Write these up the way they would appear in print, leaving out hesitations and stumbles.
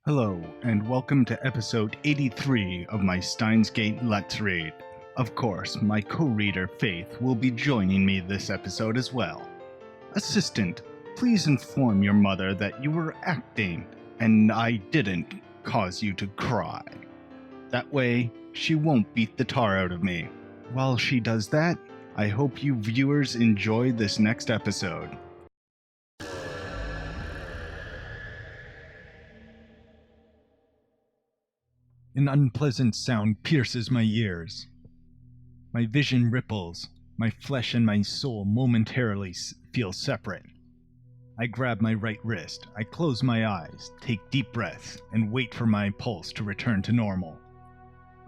Hello, and welcome to episode 83 of my Steins Let's Read. Of course, my co-reader Faith will be joining me this episode as well. Assistant, please inform your mother that you were acting, and I didn't cause you to cry. That way, she won't beat the tar out of me. While she does that, I hope you viewers enjoy this next episode. An unpleasant sound pierces my ears. My vision ripples. My flesh and my soul momentarily feel separate. I grab my right wrist. I close my eyes, take deep breaths, and wait for my pulse to return to normal.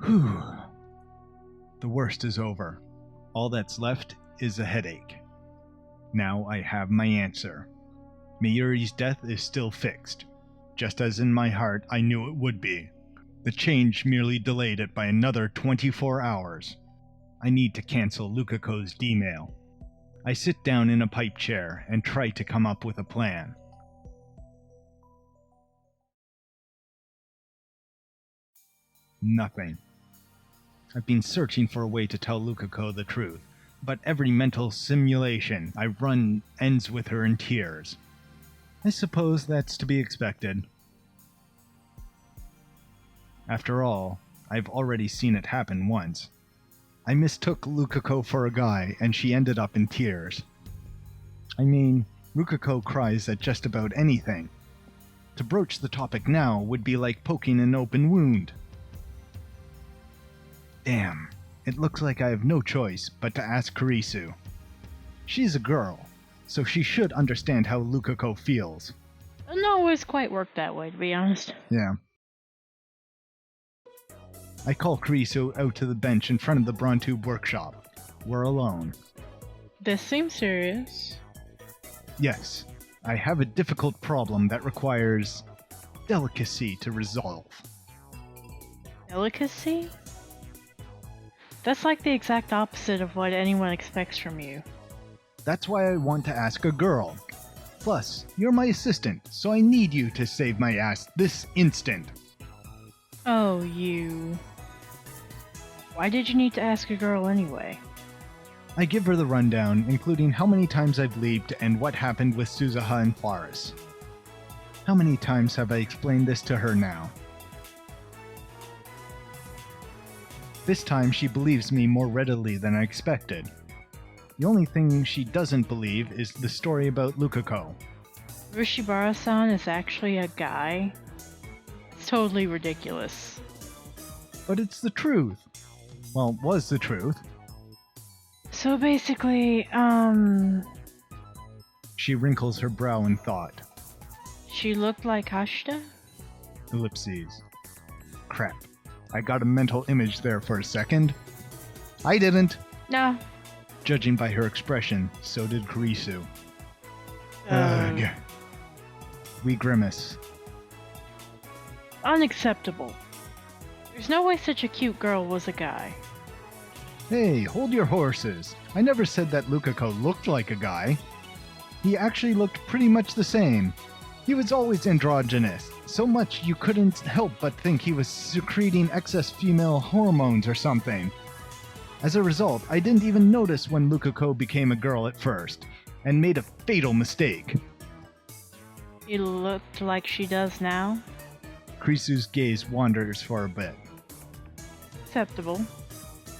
Whew. The worst is over. All that's left is a headache. Now I have my answer. Mayuri's death is still fixed. Just as in my heart I knew it would be. The change merely delayed it by another 24 hours. I need to cancel Lukako's D-mail. I sit down in a pipe chair and try to come up with a plan. Nothing. I've been searching for a way to tell Lukako the truth, but every mental simulation I run ends with her in tears. I suppose that's to be expected. After all, I've already seen it happen once. I mistook Lukako for a guy, and she ended up in tears. I mean, Lukako cries at just about anything. To broach the topic now would be like poking an open wound. Damn, it looks like I have no choice but to ask Kurisu. She's a girl, so she should understand how Lukako feels. Doesn't always quite work that way, to be honest. Yeah. I call Kurisu out to the bench in front of the Brontube workshop. We're alone. This seems serious. Yes, I have a difficult problem that requires delicacy to resolve. Delicacy? That's like the exact opposite of what anyone expects from you. That's why I want to ask a girl. Plus, you're my assistant, so I need you to save my ass this instant. Oh, you. Why did you need to ask a girl anyway? I give her the rundown, including how many times I've leaped and what happened with Suzuha and Faris. How many times have I explained this to her now? This time she believes me more readily than I expected. The only thing she doesn't believe is the story about Lukako. Rushibara-san is actually a guy? It's totally ridiculous. But it's the truth. Well, was the truth. So basically, She wrinkles her brow in thought. she looked like Hashida? Ellipses. Crap. I got a mental image there for a second. I didn't. No. Judging by her expression, so did Kurisu. Ugh. We grimace. Unacceptable. There's no way such a cute girl was a guy. Hey, hold your horses. I never said that Lukako looked like a guy. He actually looked pretty much the same. He was always androgynous, so much you couldn't help but think he was secreting excess female hormones or something. As a result, I didn't even notice when Lukako became a girl at first, and made a fatal mistake. She looked like she does now? Kurisu's gaze wanders for a bit. Acceptable.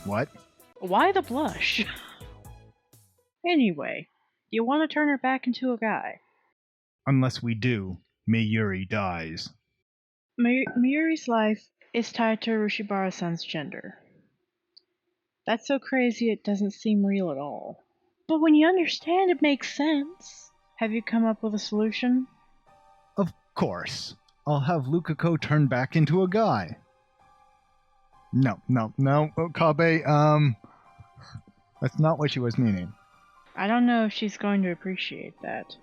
What? Why the blush? Anyway, you want to turn her back into a guy. Unless we do, Mayuri dies. Mayuri's life is tied to Rushibara-san's gender. That's so crazy it doesn't seem real at all. But when you understand, it makes sense. Have you come up with a solution? Of course. I'll have Lukako turn back into a guy. No, Okabe, that's not what she was meaning. I don't know if she's going to appreciate that.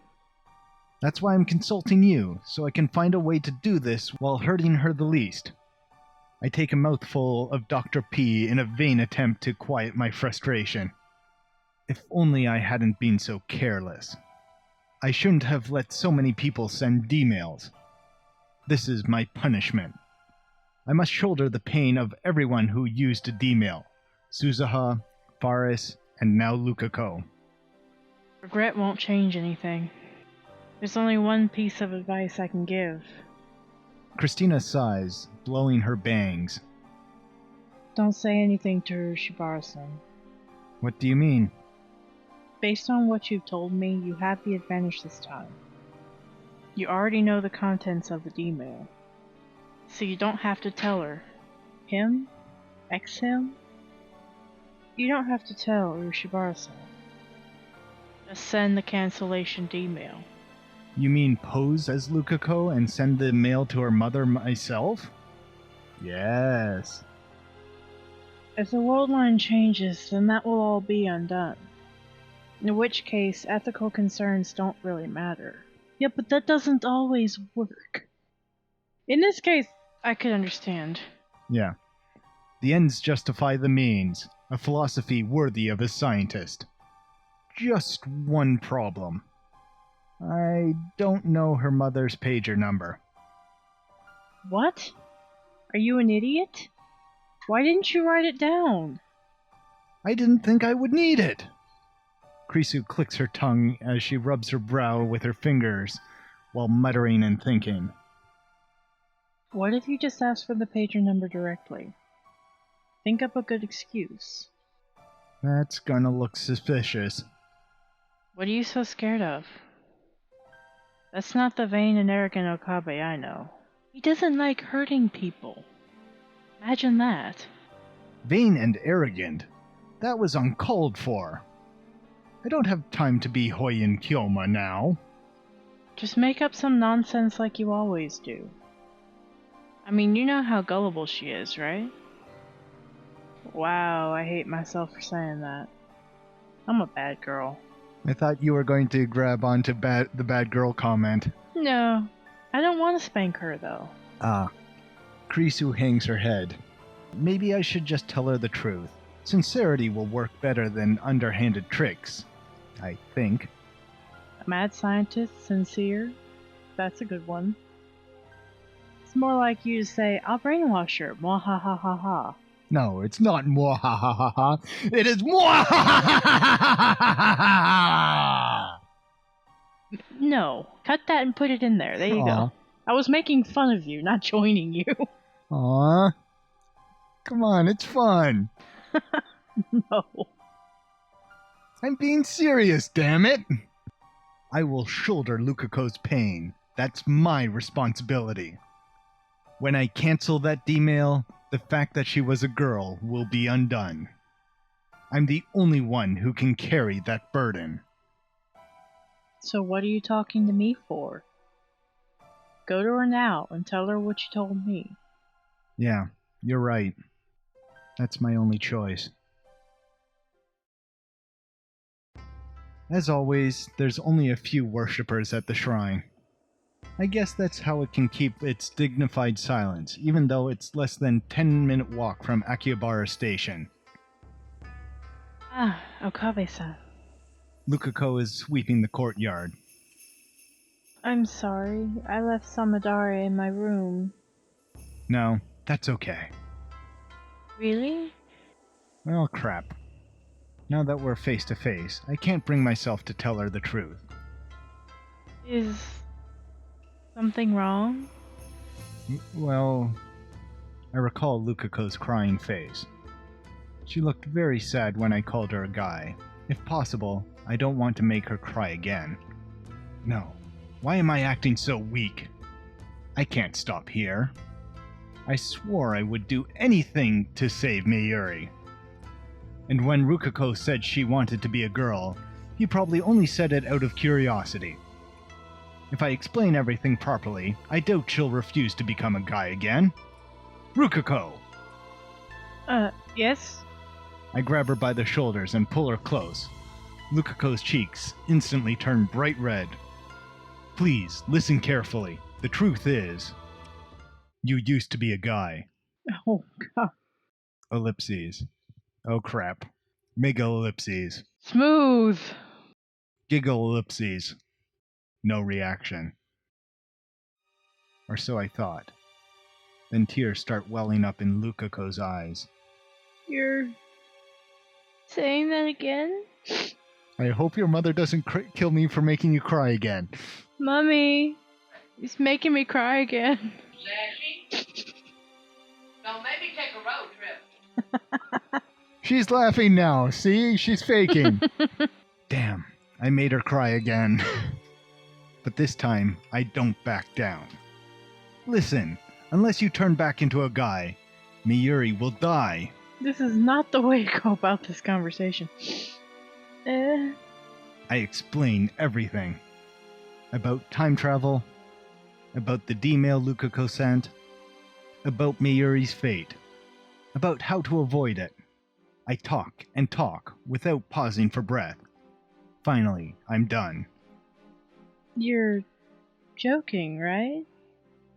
That's why I'm consulting you, so I can find a way to do this while hurting her the least. I take a mouthful of Dr. P in a vain attempt to quiet my frustration. If only I hadn't been so careless. I shouldn't have let so many people send D-mails. This is my punishment. I must shoulder the pain of everyone who used a D-mail. Suzuha, Faris, and now Lukako. Regret won't change anything. There's only one piece of advice I can give. Christina sighs, blowing her bangs. Don't say anything to Shibara-san. What do you mean? Based on what you've told me, you have the advantage this time. You already know the contents of the D-mail. So you don't have to tell her. Him? Him? You don't have to tell Ushibara-san. Just send the cancellation D-mail. You mean pose as Lukako and send the mail to her mother myself? Yes. If the world line changes, then that will all be undone. In which case, ethical concerns don't really matter. Yeah, but that doesn't always work. In this case, I could understand. Yeah. The ends justify the means, a philosophy worthy of a scientist. Just one problem. I don't know her mother's pager number. What? Are you an idiot? Why didn't you write it down? I didn't think I would need it. Krisu clicks her tongue as she rubs her brow with her fingers while muttering and thinking. What if you just ask for the pager number directly? Think up a good excuse. That's gonna look suspicious. What are you so scared of? That's not the vain and arrogant Okabe I know. He doesn't like hurting people. Imagine that. Vain and arrogant? That was uncalled for. I don't have time to be Hoyin Kyoma now. Just make up some nonsense like you always do. I mean, you know how gullible she is, right? Wow, I hate myself for saying that. I'm a bad girl. I thought you were going to grab onto the bad girl comment. No, I don't want to spank her though. Ah. Krisu hangs her head. Maybe I should just tell her the truth. Sincerity will work better than underhanded tricks, I think. A mad scientist, sincere? That's a good one. It's more like you to say, I'll brainwash her, mwahahaha. No, it's not mwahahaha. It is mwahahaha! No, cut that and put it in there. There you go. I was making fun of you, not joining you. Aw. Come on, it's fun. No. I'm being serious, damn it. I will shoulder Lukako's pain. That's my responsibility. When I cancel that D-mail, the fact that she was a girl will be undone. I'm the only one who can carry that burden. So what are you talking to me for? Go to her now and tell her what you told me. Yeah, you're right. That's my only choice. As always, there's only a few worshippers at the shrine. I guess that's how it can keep its dignified silence, even though it's less than 10-minute walk from Akihabara Station. Ah, Okabe-san. Lukako is sweeping the courtyard. I'm sorry. I left Samadare in my room. No, that's okay. Really? Well, crap. Now that we're face to face, I can't bring myself to tell her the truth. Is something wrong? Well, I recall Lukako's crying face. She looked very sad when I called her a guy. If possible, I don't want to make her cry again. No. Why am I acting so weak? I can't stop here. I swore I would do anything to save Mayuri. And when Rukako said she wanted to be a girl, he probably only said it out of curiosity. If I explain everything properly, I doubt she'll refuse to become a guy again. Rukako! Yes? I grab her by the shoulders and pull her close. Lukako's cheeks instantly turn bright red. Please, listen carefully. The truth is, you used to be a guy. Oh, God. Ellipses. Oh crap. Mega ellipses. Smooth! Giggle ellipses. No reaction. Or so I thought. Then tears start welling up in Lukako's eyes. You're saying that again? I hope your mother doesn't kill me for making you cry again. Mummy, he's making me cry again. Sassy? Don't make me take a road trip. She's laughing now. See? She's faking. Damn, I made her cry again. But this time, I don't back down. Listen, unless you turn back into a guy, Miyuri will die. This is not the way to go about this conversation. I explain everything. About time travel, about the D-mail Lukako sent, about Miyuri's fate, about how to avoid it. I talk and talk without pausing for breath. Finally, I'm done. You're joking, right?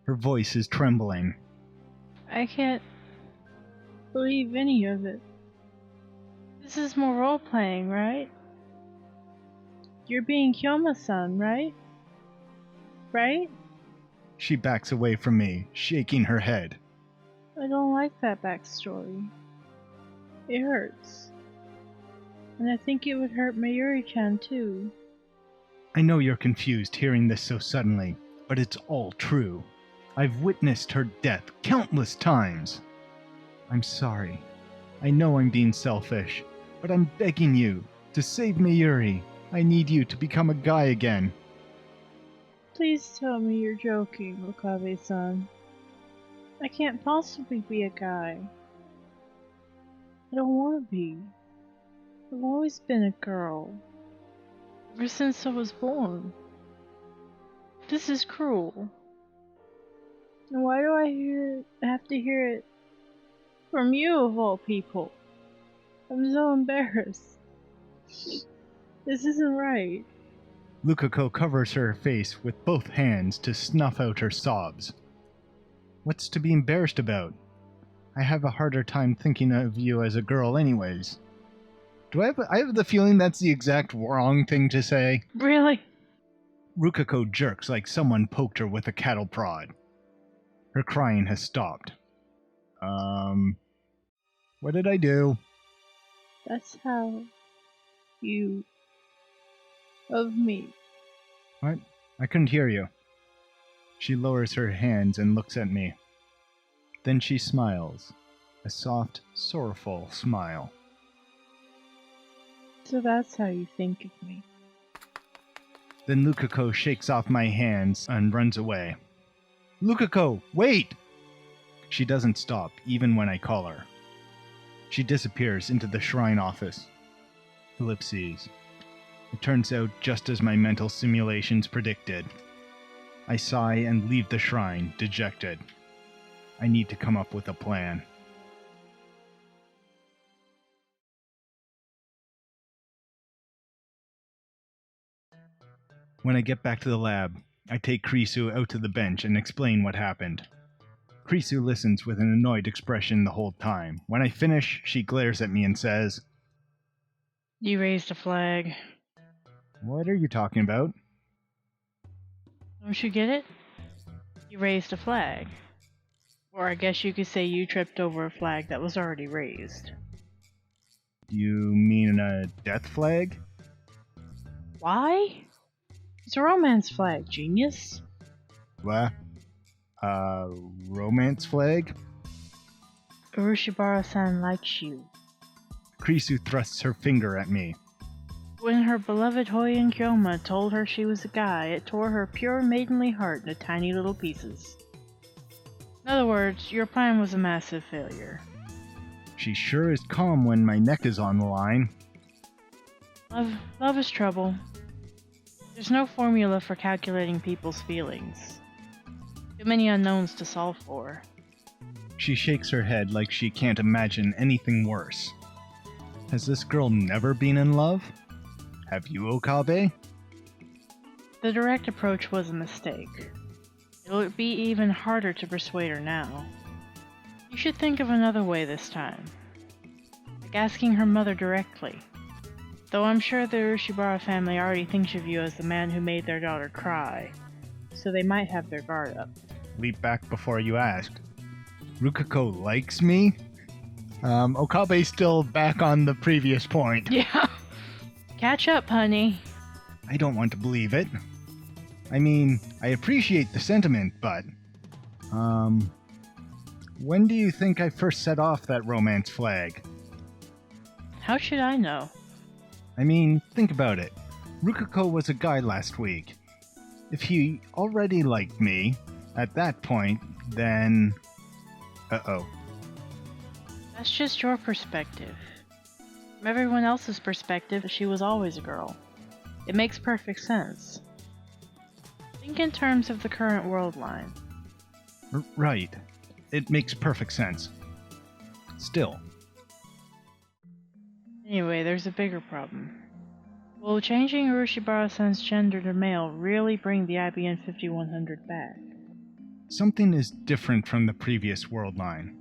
Her voice is trembling. I can't believe any of it. This is more role-playing, right? You're being Kyoma-san, right? Right? She backs away from me, shaking her head. I don't like that backstory. It hurts. And I think it would hurt Mayuri-chan too. I know you're confused hearing this so suddenly, but it's all true. I've witnessed her death countless times. I'm sorry. I know I'm being selfish, but I'm begging you, to save Mayuri, I need you to become a guy again. Please tell me you're joking, Okabe-san. I can't possibly be a guy. I don't want to be. I've always been a girl. Ever since I was born. This is cruel. And why do I have to hear it from you of all people? I'm so embarrassed. This isn't right. Lukako covers her face with both hands to snuff out her sobs. What's to be embarrassed about? I have a harder time thinking of you as a girl anyways. I have the feeling that's the exact wrong thing to say. Really? Lukako jerks like someone poked her with a cattle prod. Her crying has stopped. What did I do? That's how you... of me. What? I couldn't hear you. She lowers her hands and looks at me. Then she smiles. A soft, sorrowful smile. So that's how you think of me. Then Lukako shakes off my hands and runs away. Lukako, wait! She doesn't stop, even when I call her. She disappears into the shrine office. Ellipses. It turns out just as my mental simulations predicted. I sigh and leave the shrine, dejected. I need to come up with a plan. When I get back to the lab, I take Krisu out to the bench and explain what happened. Krisu listens with an annoyed expression the whole time. When I finish, she glares at me and says, You raised a flag. "What are you talking about?" Don't you get it? You raised a flag. Or I guess you could say you tripped over a flag that was already raised. You mean a death flag? Why? It's a romance flag, genius. What? Romance flag? Urushibara-san likes you. Krisu thrusts her finger at me. When her beloved Hoyen Kyoma told her she was a guy, it tore her pure maidenly heart into tiny little pieces. In other words, your plan was a massive failure. She sure is calm when my neck is on the line. Love is trouble. There's no formula for calculating people's feelings. Too many unknowns to solve for. She shakes her head like she can't imagine anything worse. Has this girl never been in love? Have you, Okabe? The direct approach was a mistake. It would be even harder to persuade her now. You should think of another way this time. Like asking her mother directly. Though I'm sure the Urushibara family already thinks of you as the man who made their daughter cry, so they might have their guard up. leap back before you asked. Lukako likes me? Okabe's still back on the previous point. Yeah. Catch up, honey. I don't want to believe it. I mean, I appreciate the sentiment, but... when do you think I first set off that romance flag? How should I know? I mean, think about it. Lukako was a guy last week. If he already liked me, at that point, then... Uh-oh. That's just your perspective. From everyone else's perspective, she was always a girl. It makes perfect sense. Think in terms of the current world line. Right. It makes perfect sense. Still. Anyway, there's a bigger problem. Will changing Urashibara-san's gender to male really bring the IBN 5100 back? Something is different from the previous world line.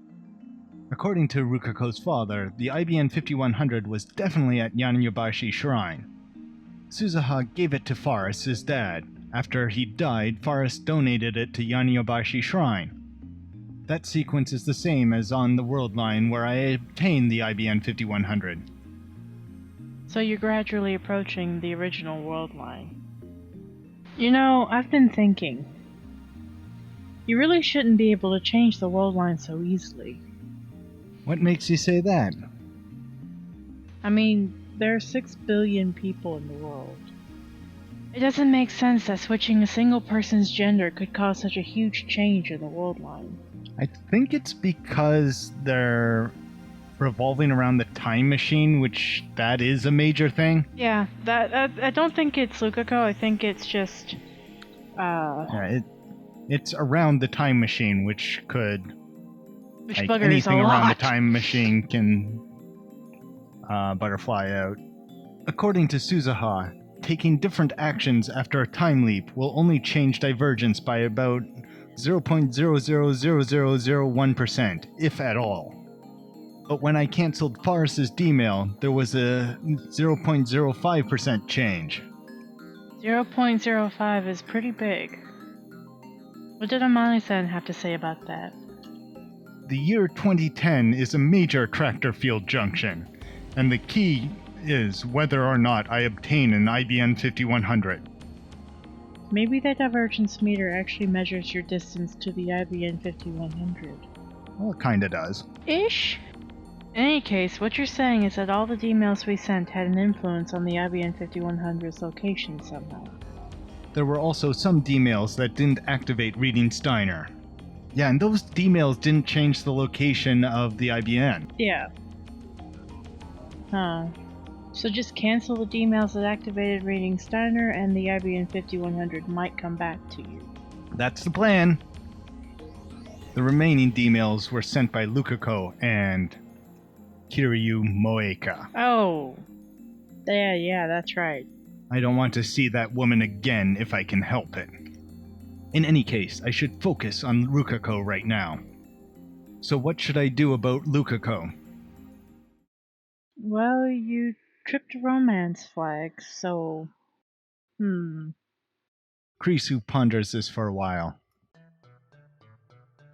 According to Rukako's father, the IBN 5100 was definitely at Yanyobashi Shrine. Suzuha gave it to Forrest, his dad. After he died, Forrest donated it to Yanyobashi Shrine. That sequence is the same as on the world line where I obtained the IBN 5100. So you're gradually approaching the original world line. You know, I've been thinking. You really shouldn't be able to change the world line so easily. What makes you say that? I mean, there are 6 billion people in the world. It doesn't make sense that switching a single person's gender could cause such a huge change in the world line. I think it's because they're revolving around the time machine, which that is a major thing. Yeah, that I don't think it's Lukako, I think it's just... Yeah, it's around the time machine, which could... Which like, buggers anything a lot. around the time machine can butterfly out. According to Suzuha, taking different actions after a time leap will only change divergence by about 0.000001%, if at all. But when I cancelled Forrest's D-mail, there was a 0.05% change. 0.05 is pretty big. What did Amani-san have to say about that? The year 2010 is a major tractor field junction, and the key is whether or not I obtain an IBN 5100. Maybe the divergence meter actually measures your distance to the IBN 5100. Well, it kinda does. Ish? In any case, what you're saying is that all the D-mails we sent had an influence on the IBN 5100's location somehow. There were also some D-mails that didn't activate reading Steiner. Yeah, and those D-mails didn't change the location of the IBN. Yeah. Huh. So just cancel the D-mails that activated reading Steiner and the IBN 5100 might come back to you. That's the plan. The remaining D-mails were sent by Lukako and Kiryu Moeka. Oh. Yeah, that's right. I don't want to see that woman again if I can help it. In any case, I should focus on Lukako right now. So what should I do about Lukako? Well, you tripped a romance flag, so... Krisu ponders this for a while.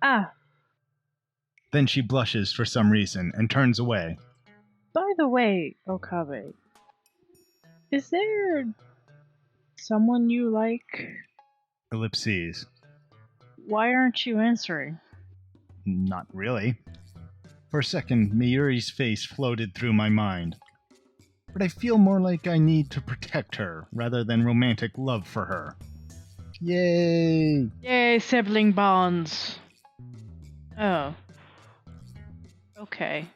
Ah, Then she blushes for some reason and turns away. by the way, Okabe, is there someone you like? Ellipses. Why aren't you answering? Not really. For a second, Miyuri's face floated through my mind. But I feel more like I need to protect her, rather than romantic love for her. Yay! Yay, sibling bonds! Oh. Okay.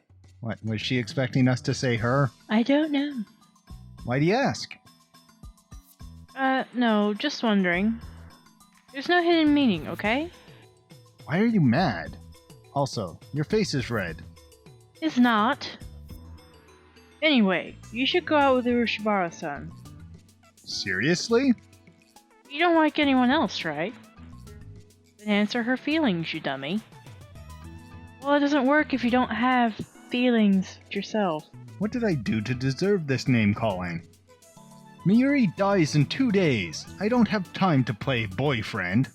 What, was she expecting us to say her? I don't know. Why do you ask? No, just wondering. There's no hidden meaning, okay? Why are you mad? Also, your face is red. It's not. Anyway, you should go out with Urushibara-san. Seriously? You don't like anyone else, right? Then answer her feelings, you dummy. Well, it doesn't work if you don't have feelings yourself. What did I do to deserve this name calling? Miyuri dies in 2 days. I don't have time to play boyfriend.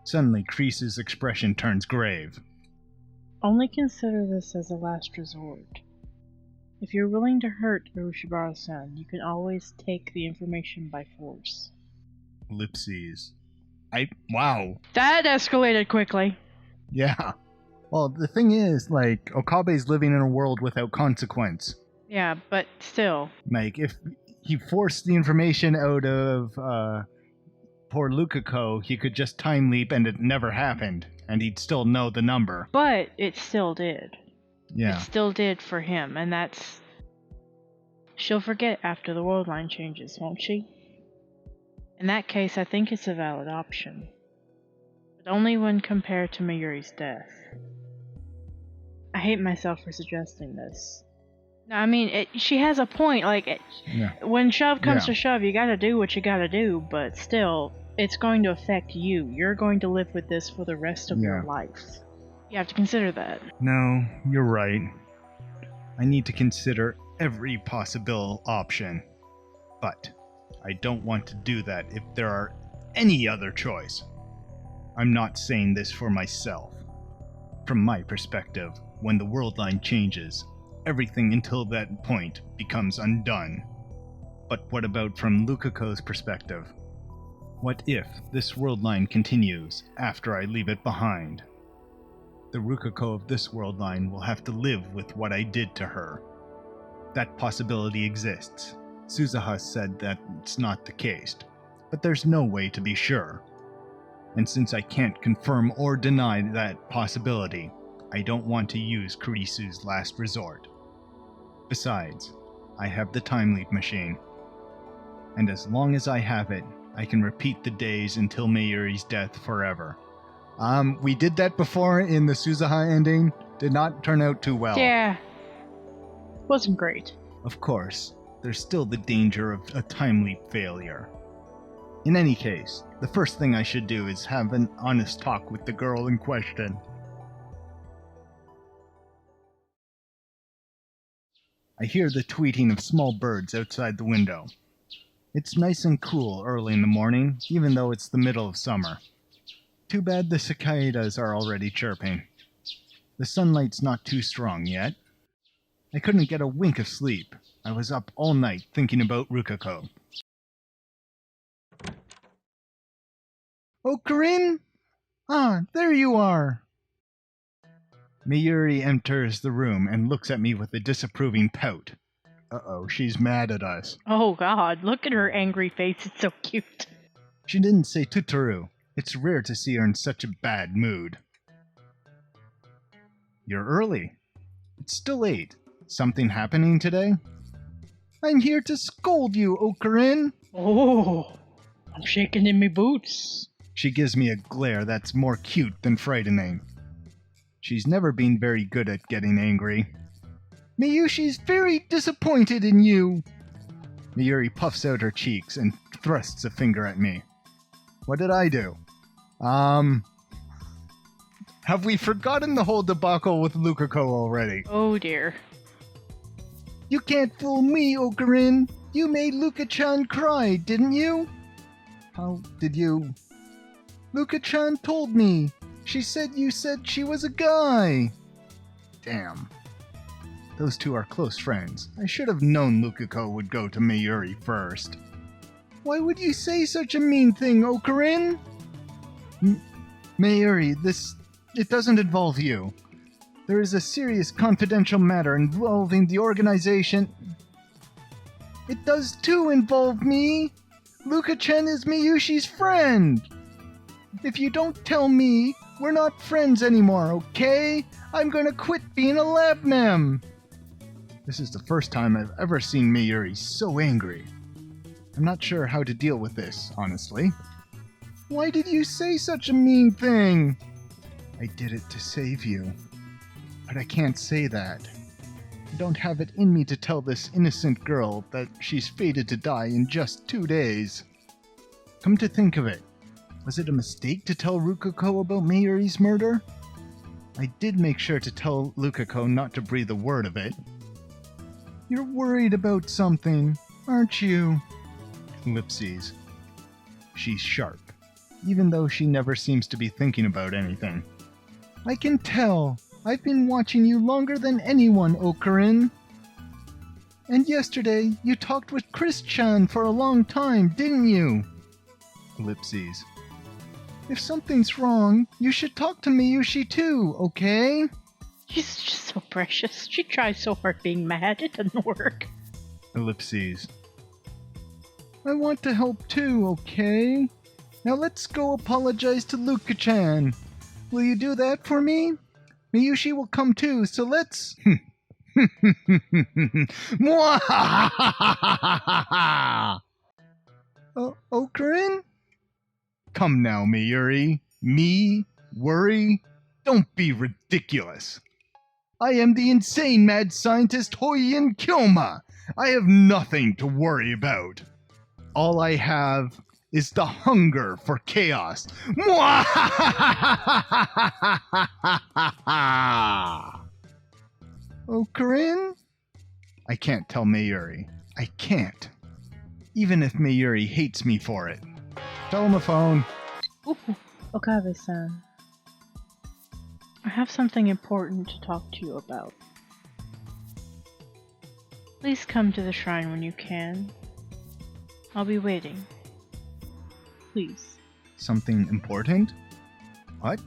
Suddenly, Kreese's expression turns grave. Only consider this as a last resort. If you're willing to hurt Urushibara-san, you can always take the information by force. Ellipses. Wow. That escalated quickly. Yeah. Well, the thing is, like, Okabe's living in a world without consequence. Yeah, but still. Like, if he forced the information out of poor Lukako, he could just time leap and it never happened, and he'd still know the number. But it still did. Yeah. It still did for him, and that's... She'll forget after the world line changes, won't she? In that case, I think it's a valid option. But only when compared to Mayuri's death. I hate myself for suggesting this. No, I mean, she has a point. Like, when shove comes to shove, you gotta do what you gotta do, but still, it's going to affect you. You're going to live with this for the rest of your life. You have to consider that. No, you're right. I need to consider every possible option. But I don't want to do that if there are any other choice. I'm not saying this for myself. From my perspective, when the world line changes, everything until that point becomes undone. But what about from Lukako's perspective? What if this world line continues after I leave it behind? The Lukako of this world line will have to live with what I did to her. That possibility exists. Suzuha said that it's not the case, but there's no way to be sure. And since I can't confirm or deny that possibility, I don't want to use Kurisu's last resort. Besides, I have the time leap machine. And as long as I have it, I can repeat the days until Mayuri's death forever. We did that before in the Suzuha ending. Did not turn out too well. Yeah. Wasn't great. Of course, there's still the danger of a time leap failure. In any case, the first thing I should do is have an honest talk with the girl in question. I hear the tweeting of small birds outside the window. It's nice and cool early in the morning, even though it's the middle of summer. Too bad the cicadas are already chirping. The sunlight's not too strong yet. I couldn't get a wink of sleep. I was up all night thinking about Lukako. Oh, Corinne? Ah, there you are! Mayuri enters the room and looks at me with a disapproving pout. Uh-oh, she's mad at us. Oh god, look at her angry face, it's so cute. She didn't say Tutaru. It's rare to see her in such a bad mood. You're early. It's still 8. Something happening today? I'm here to scold you, Okarin! Oh, I'm shaking in me boots. She gives me a glare that's more cute than frightening. She's never been very good at getting angry. Miyushi's very disappointed in you! Mayuri puffs out her cheeks and thrusts a finger at me. What did I do? Have we forgotten the whole debacle with Lukako already? Oh dear. You can't fool me, Okarin! You made Luka-chan cry, didn't you? How did you... Luka-chan told me. She said you said she was a guy. Damn. Those two are close friends. I should have known Lukako would go to Mayuri first. Why would you say such a mean thing, Okarin? Mayuri, it doesn't involve you. There is a serious confidential matter involving the organization. It does too involve me. Luka-chan is Miyushi's friend. If you don't tell me, we're not friends anymore, okay? I'm gonna quit being a lab mem. This is the first time I've ever seen Mayuri so angry. I'm not sure how to deal with this, honestly. Why did you say such a mean thing? I did it to save you. But I can't say that. I don't have it in me to tell this innocent girl that she's fated to die in just 2 days. Come to think of it, was it a mistake to tell Lukako about Mayuri's murder? I did make sure to tell Lukako not to breathe a word of it. You're worried about something, aren't you? Ellipses. She's sharp. even though she never seems to be thinking about anything. I can tell. I've been watching you longer than anyone, Okarin. And yesterday, you talked with Chris-chan for a long time, didn't you? Ellipses. If something's wrong, you should talk to Miyushi too, okay? She's just so precious. She tries so hard being mad, it doesn't work. Ellipses. I want to help too, okay? Now let's go apologize to Lukako-chan. Will you do that for me? Miyushi will come too, so let's... Okarin? Come now, Mayuri. Me? Worry? Don't be ridiculous. I am the insane mad scientist Hoyin Kyoma. I have nothing to worry about. All I have is the hunger for chaos. Okarin? I can't tell Mayuri. I can't. Even if Mayuri hates me for it. Tell him a phone. Ooh, Okabe-san. I have something important to talk to you about. Please come to the shrine when you can. I'll be waiting. Please. Something important? What?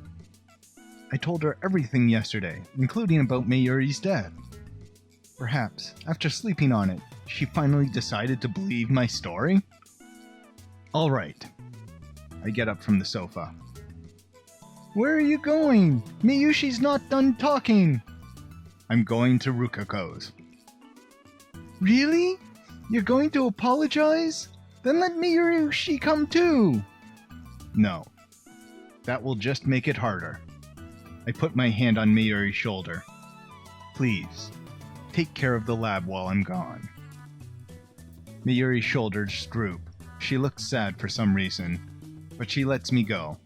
I told her everything yesterday, including about Mayuri's death. Perhaps, after sleeping on it, she finally decided to believe my story? All right. I get up from the sofa. Where are you going? Miyushi's not done talking. I'm going to Lukako's. Really? You're going to apologize? Then let Miyushi come too. No. That will just make it harder. I put my hand on Mayuri's shoulder. Please, take care of the lab while I'm gone. Mayuri's shoulders droop. She looks sad for some reason, but she lets me go.